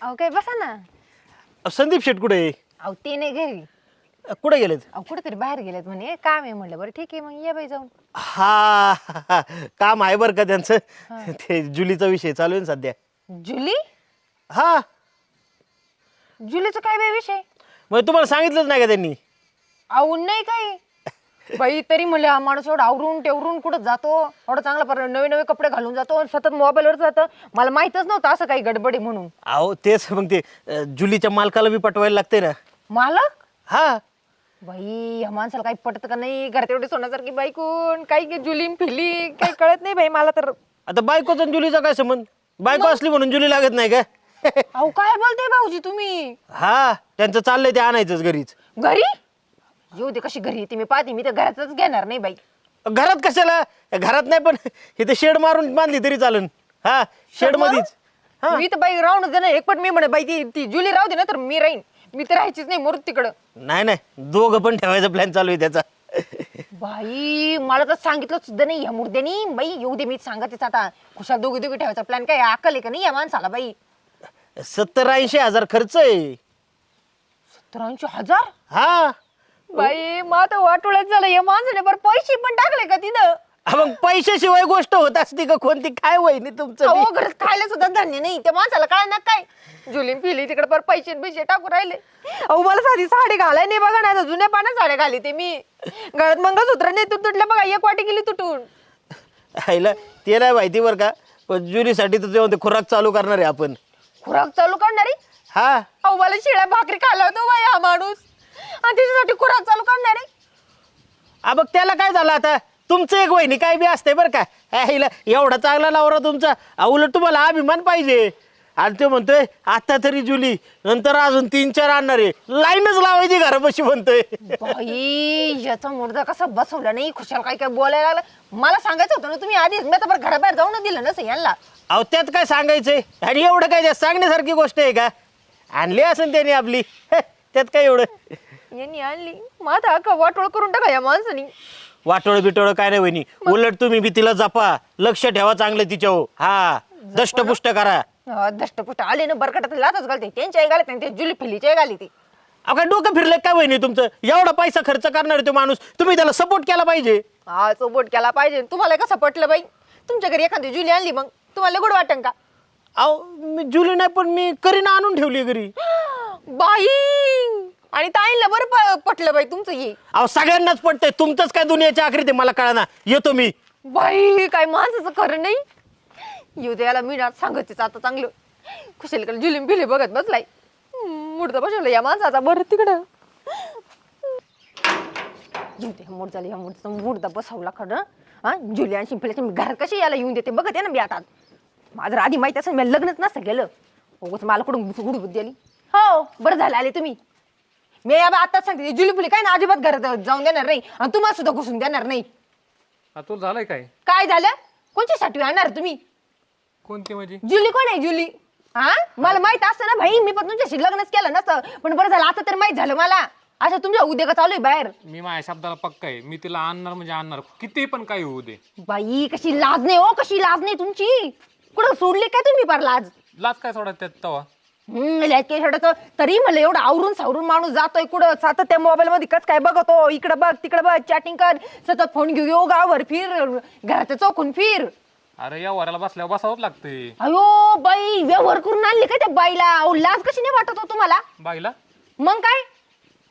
अहो काय बसा ना. संदीप शेट कुठे आहे? अहो ते नाही घरी. कुठे गेलेत? अहो कुठेतरी बाहेर गेलेत म्हणे, काम आहे म्हणलं. बरं ठीक आहे मग ये बाई जाऊन. हा काम आहे बरं का त्यांचं. ते जुलीचा विषय चालू आहे ना सध्या. जुली? हा जुलीचं काय बाई विषय? मग तुम्हाला सांगितलंच नाही का त्यांनी? अहो नाही काही बाई, तरी म्हणलं हा माणूस एवढा आवरून टेवरून कुठं जातो, एवढा चांगला नवे नवे कपडे घालून जातो, सतत मोबाईलवर जातं. मला माहितच नव्हतं असं काही गडबडी म्हणून. अहो तेच मग ते जुलीच्या मालकाला बी पटवायला लागते ना. मालक? हा बाई ह्या माणसाला काही पटत का नाही? घरात एवढी सोन्यासारखी बायकून काही जुली फिली काही कळत नाही बाई मला तर. आता बायकोचा आणि जुलीचा काय संबंध? बायको असली म्हणून जुली लागत नाही का? अहो काय बोलते भाऊजी तुम्ही? हा त्यांचं चाललंय ते आणायचंच घरीच. घरी येऊ दे, कशी घरी येते मी पाहते. मी तर घरातच घेणार नाही बाई. घरात कशाला? घरात नाही पण इथे शेड मारून बांधली तरी चालन. हा शेड मध्येच. मी तर बाई राहूनच दे ना एकपट. मी म्हणे बाई ती जुली राहू दे ना तर मी राहीन. मी तर राहायचीच नाही मोर तिकडं. नाही नाही दोघं पण ठेवायचा प्लॅन चालू आहे त्याचा. बाई मला तर सांगितलं सुद्धा नाही या मुर्द्यानी. बाई येऊ दे, मी सांगतेच आता. खुशाल दोघी दोघी ठेवायचा प्लॅन. काय अक्कल आहे का नाही या माणसाला बाई? 70-80 हजार खर्च आहे. 70-80 हजार? हा बाई मग आता वाटोळ्यात झालं. या माणसाने बरं पैसे पण टाकले का तिथं? मग पैशाशिवाय गोष्ट होत असते का कोणती? काय वहिनी तुमचं अहो बी? घरात खायला सुद्धा धान्य नाही. त्या माणसाला काय ना काय जुलीन पिली तिकडे पर पैसे पैसे टाकू राहिले. अहो मला साधी साडी घालाय नाही बघा ना. जुन्या पाण्यात साड्या घाली ते मी. घरात मंगळसूत्र नाही तुटलं बघा. एक वाटी गेली तुटून. आईला ते नाही माहिती बरं का. पण जुलीसाठी तर जेव्हा ते खुराक चालू करणार आहे आपण. खुराक चालू करणारी? हा अहो मला शिळ्या भाकरी खायला होतो बाई हा माणूस. आणि त्याच्यासाठी खुराक चालू करणारी? बघ त्याला काय झालं आता? तुमचं एक वहिनी काय बी असते बरं का. आईला एवढा चांगला नवरा तुमचा. उलट तुम्हाला अभिमान पाहिजे. आणि ते म्हणतोय आता तरी जुली, नंतर अजून 3-4 आणणार आहे. लाईनच लावायची घरापाशी म्हणतोय. बाई याचा मुर्दा कसा बसवला नाही. खुशाल काय काय बोलायला लागला. मला सांगायचं होतं ना तुम्ही आधीच. मी तर बरं घराबाहेर जाऊन दिलं नसं यांना. अहो त्यात काय सांगायचंय? आणि एवढं काय त्यात सांगण्यासारखी गोष्ट आहे का? आणली असेल त्याने आपली. त्यात काय एवढं? यांनी आणली माझा अख्खा वाटोळ करून टाका या माणसानी. वाटोळ बिटोळ काय नाही वहिनी. उलट तुम्ही बी तिला जपा, लक्ष ठेवा चांगलं तिच्यावर. हा दष्टपुष्ट करा. दष्टपुष्ट आले ना बरकटात लातच घालते. त्यांच्याही घालत नाही ते जुली फिलीच्याही घाली ते. अहो काय डोकं फिरलंय काय वहिनी तुमचं? एवढा पैसा खर्च करणार तो माणूस, तुम्ही त्याला सपोर्ट केला पाहिजे. हा चोबोट केला पाहिजे. तुम्हाला कसं पटलं बाई? तुमच्या घरी एखादी जुली आणली मग तुम्हाला गोड वाटन का? अहो मी जुली नाही पण मी करीना आणून ठेवली घरी. बाई आणि ताईला बरं पटलं बाई तुमचं हे. अहो सगळ्यांनाच पटतंय. तुमचंच काय दुनियाच्या आखरीत आहे मला कळना. येतो मी. बाई काय माणसाचं खरं नाही. येऊ दे याला मी सांगतेच आता चांगलं. खुशालीकडे जुलीम पिले बघत बसलाय. मुडदा बसवलं या माणसाचा. बरं तिकडं येऊ दे. ह्या मुडदा बसवला खरं. हा जुली आणि शिंपल्याच्या मी घरात कशी याला येऊन देते बघत आहे ना मी आता. माझं आधी माहिती असं मी लग्नच नसतं गेलं. उगाच मला कुठून गुड बुद्धी आली. हो बरं झालं आले तुम्ही. मी आताच सांगते जुली फुली काय ना अजिबात घरात जाऊन देणार नाही. आणि तुम्हाला सुद्धा घुसून देणार नाही. तुला झालंय काय? काय झालं? कोणची साठी आणणार तुम्ही? कोणती म्हणजे? जुली कोण आहे जुली? हा मला माहित असतं ना भाई. मी पण तुमच्याशी लग्नच केलं नसतं. पण बरं झालं आता तर माहित झालं मला. असं तुमच्या उद्योग चालू आहे बाहेर. मी माझ्या शब्दाला पक्का आहे. मी तिला आणणार म्हणजे आणणार, किती पण काही होऊ दे. बाई कशी लाज नाही हो. कशी लाज नाही तुमची. कुठं सोडली काय तुम्ही पार लाज? लाज काय सोडत त्यात तवा? तरी मला एवढं आवरून सावरून माणूस जातोय कुठं सतत त्या मोबाईल मध्ये कस काय बघतो. इकडं बघ तिकडं बघ चॅटिंग कर. सतत फोन घेऊ योगावर फिर. घराच्या चौकून फिर. अरे या वराला बसल्यावर बसावंच लागते. अयो बाई व्यवहार करून आणली काय त्या बाईला? लाज कशी नाही वाटत हो तुम्हाला? बाईला मग काय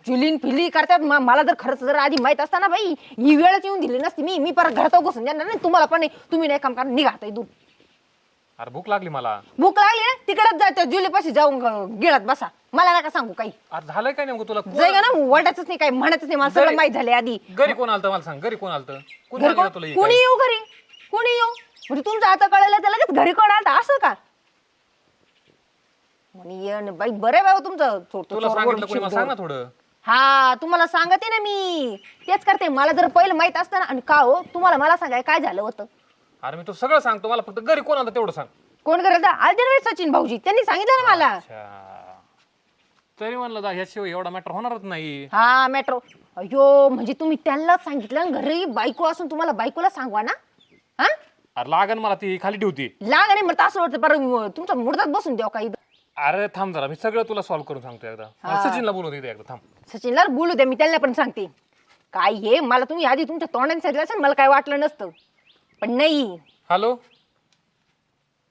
जुलीन फिली करतात. मला जर खरंच जर आधी माहित असताना बाई ही वेळच येऊन दिली नसती. मी परत घरात घुसून देणार नाही. तुम्हाला पण नाही. तुम्ही नाही काम करा निघाताय दूर. अरे भूक लागली मला. भूक लागली ना तिकडच जाते जुलीपाशी जाऊन गिळत बसा. मला नका सांगू काही. अरे झालंय काय नेमकं तुला? जाय का ना वाटायच नाही काही म्हणायचं नाही. मला सगळं माहित झाले आधी. घरी कोण आलतं मला सांग. घरी कोण आलतं? कोणी येऊ घरी? कोणी येऊ म्हणजे तुमचं आता कळलं तर लगेच घरी कोण आलं असं का? बाई बरं बाबा तुमचं. तुला सांगितलं कोणी? मला सांग ना थोडं. हा तुम्हाला सांगते ना मी. तेच करते. मला जर पहिलं माहित असतं ना. आणि का हो तुम्हाला मला सांगाय काय झालं होतं? अरे मी तू सगळं सांगतो, मला फक्त घरी कोण आलं तेवढं सांग. कोण करत आलते सचिन भाऊजी. त्यांनी सांगितलं ना मला. तरी म्हणलं ह्याशिवाय एवढा मॅटर होणारच नाही. हा मेट्रो. अयो म्हणजे तुम्ही त्यांना सांगितलं घरी बायको असून तुम्हाला बायकोला सांगवा ना. हा अरे लागन मला ती खाली ठेवती. लाग नाही मला असं वाटतं बरं तुमचा मुडदात बसून द्या काही. अरे थांब जरा, मी सगळं तुला सॉल्व्ह करून सांगतो एकदा. मला सचिनला बोलू दे एकदा, थांब. सचिनला बोलू द्या, मी त्यांना पण सांगते. काय हे मला तुम्ही आधी तुमच्या तोंडाने सांगितलं असेल मला काय वाटलं नसतं, पण नाही. हॅलो,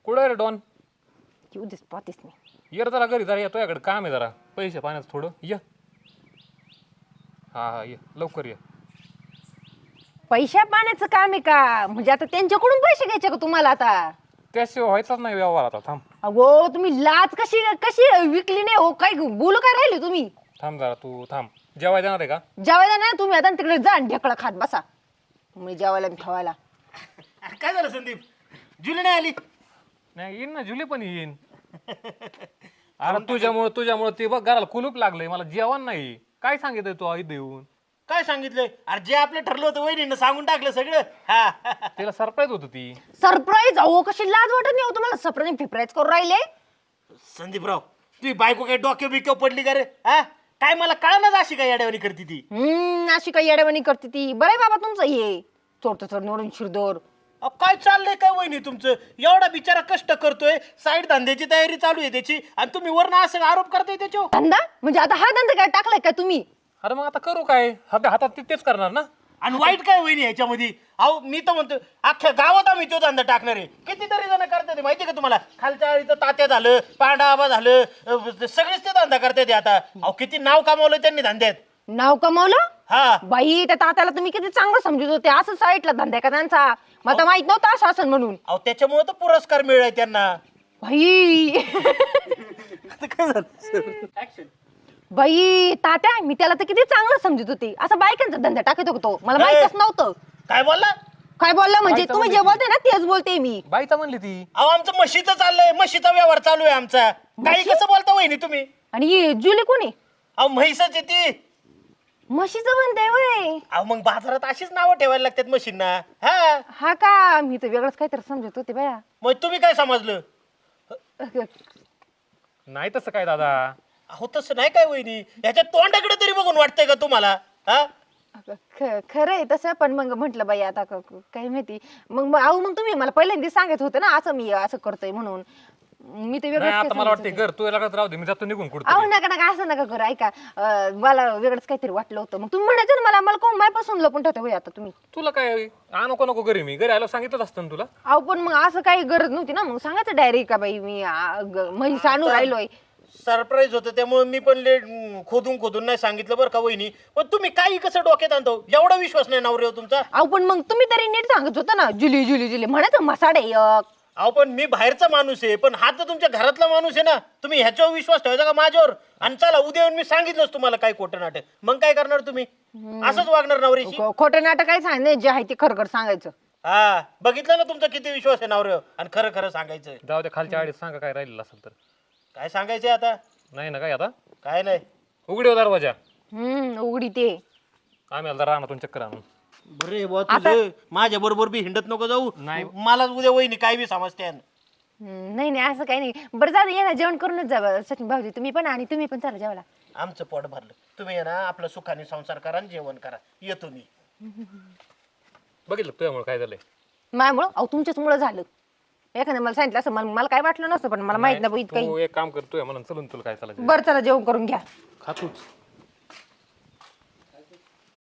कुठं आहे रे डॉन? येऊ देस पाहतेस मी. ये रे जरा घरी, जरा येतो याकडे काम आहे जरा, पैसे पाण्याचं थोडं. ये. हा ये लवकर ये. पैशा पाण्याचं काम आहे का? म्हणजे आता त्यांच्याकडून पैसे घ्यायचे का तुम्हाला आता? त्याशिवाय व्हायचाच नाही व्यवहार आता. थांब. अगो तुम्ही लाच कशी कशी विकली नाही हो? काय बोलू काय राहिले तुम्ही? थांब जरा, तू थांब. जेवाय देणार आहे का? जेवायला नाही तुम्ही आता तिकडे जा आणि ढेकळा खात बसा. तुम्ही जेवायला आणि ठेवायला. अरे काय झालं संदीप, जुली नाही आली? नाही येईन ना, जुली पण येईन. अरे तुझ्यामुळे ते बघ घराला कुलूप लागलंय, मला जेवण नाही. काय सांगितलंय तू आई देऊन? काय सांगितलंय? अरे जे आपलं ठरलं होतं वहिनीनं सांगून टाकलं सगळं. हा तिला सरप्राईज होत ती. सरप्राईज? अहो कशी लाज वाटत नाही हो तुम्हाला? सरप्राईज फिप्राईज करून राहिले. संदीपराव, तुझी बायको काय डोक्या बिक्यो पडली का रे? हा काय मला कळणार अशी काय येड्यावानी करते ती? अशी काही येड्यावानी करते ती. बरं बाबा तुमचं हे चोरत चोर निवडून शिरदोर. काय चाललंय काय वहिनी तुमचं? एवढा बिचारा कष्ट करतोय, साईड धंद्याची तयारी चालू आहे त्याची, आणि तुम्ही वरनं असं आरोप करताय त्याच्यावर. धंदा म्हणजे आता हा धंदा काय टाकलाय का तुम्ही? अरे मग आता करू काय? हातात तेच करणार ना. आणि वाईट काय वहिनी ह्याच्यामध्ये? अहो मी तर म्हणतो अख्ख्या गावात आम्ही तो धंदा टाकणार आहे. कितीतरी जण करतात माहिती का तुम्हाला? खालच्या आळीचं तात्या झालं, पांडा आबा झालं, सगळेच ते धंदा करतात आता. अहो किती नाव कमावलं त्यांनी धंद्यात. नाव कमावलं? हा बाई त्या तात्याला तुम्ही किती चांगलं समजत होते. असं साईटला धंदा का त्यांचा? मला माहित नव्हतं असं असं म्हणून. अहो त्याच्यामुळे तर पुरस्कार मिळाय त्यांना. बाई काय झालं? बाई तात्या मी त्याला तर किती चांगलं समजत होते. असं बायकांचा धंदा टाकत होतो, मला माहितच नव्हतं. काय बोलला? काय बोलला म्हणजे? बाईचा तुम्ही जे बोलते ना तेच बोलते मी. बाईचा म्हणली ती. अहो आमचं म्हशीचं चाललंय, म्हशीचा व्यवहार चालू आहे आमचा. काही कसं बोलता वहिनी तुम्ही? आणि ही जुली कोणी? अहो म्हैसच ती. म्हशीचं म्हणते वय? अहो मग बाजारात अशीच नावं ठेवायला लागतात म्हशींना. हा हा का? मी तर वेगळंच काहीतरी समजत होते बाया. मग तुम्ही काय समजलं? नाही तसं काय दादा. अहो तसं नाही काय वहिनी, ह्याच्या तोंडाकडे तरी बघून वाटतंय का तुम्हाला? हा खरं आहे तसं, पण मग म्हटलं बाई आता काय माहिती. मग तुम्ही मला पहिल्यांदा सांगत होते ना असं मी असं करतोय म्हणून. मी तर नाही वेगळंच आता मला वाटतंय घर तू याला राहू दे, मी जातो निघून कुठं. अहो नका नका असं नका करू. ऐका मला वेगळंच काहीतरी वाटलं होतं. मग तुम्ही म्हणायचं ना मला कोण मायपासून लपून ठेवता होय आता तुम्ही? तुला काय नको नको घरी, मी घरी आलो सांगितलंच असतं ना तुला. अहो पण मग असं काही गरज नव्हती ना. मग सांगायचं डायरेक्ट का बाई मी म्हैस आणून राहिलोय. सरप्राईज होतं त्यामुळे मी पण लेट खोदून नाही सांगितलं बरं का वहिनी. पण तुम्ही काही कसं डोक्यात आणतो? एवढा विश्वास नाही नवऱ्यावर तुमचा? अहो पण मग तुम्ही तरी नीट सांगत होता ना जुली जुली जुली म्हणायचं मसाडे एक. अहो पण मी बाहेरचा माणूस आहे, पण हा तर तुमच्या घरातला माणूस आहे ना. तुम्ही ह्याच्यावर विश्वास ठेवायचा का माझ्यावर? आणि चला उद्या येऊन मी सांगितलंच तुम्हाला काय खोटं नाटक, मग काय करणार तुम्ही? असंच वागणार नवऱ्याशी? खोटं नाटक काय सांगितलं, जे आहे ते खरं खरं सांगायचं. हा बघितलं ना तुमचा किती विश्वास आहे नवऱ्यावर, आणि खरं खरं सांगायचं. जाऊ दे, खालच्या आडीत सांगा काय राहिलेलं असेल तर. काय सांगायचंय आता? नाही ना काय आता? काय नाही. उघडी हो दरवाजा. उघडी ते. आम्ही आता रानातून चक्कर आणून. बरे बुवा तुझं माझ्या बरोबर बी हिंडत नको जाऊ. नाही. मला उद्या वहिनी काय बी समजते. नाही नाही असं काही नाही. बरं जा ये ना, जेवण करूनच जा सचिन भाऊजी. तुम्ही पण आणि तुम्ही पण चला जेवायला. आमचं पोट भरलं, तुम्ही ना आपलं सुखाने संसार करा आणि जेवण करा. येतो मी. बघितलं तुझ्यामुळे काय झालंय? माझ्यामुळं? अहो तुमच्याचमुळं झालं. एखाद्या मला सांगितलं असं मला काय वाटलं नसतं, पण मला माहित नाही इतकं. तू एक काम कर, तुझ्या म्हणून चलून तुला काय चालायचं. बरं चला जेवण करून घ्या. खातूच.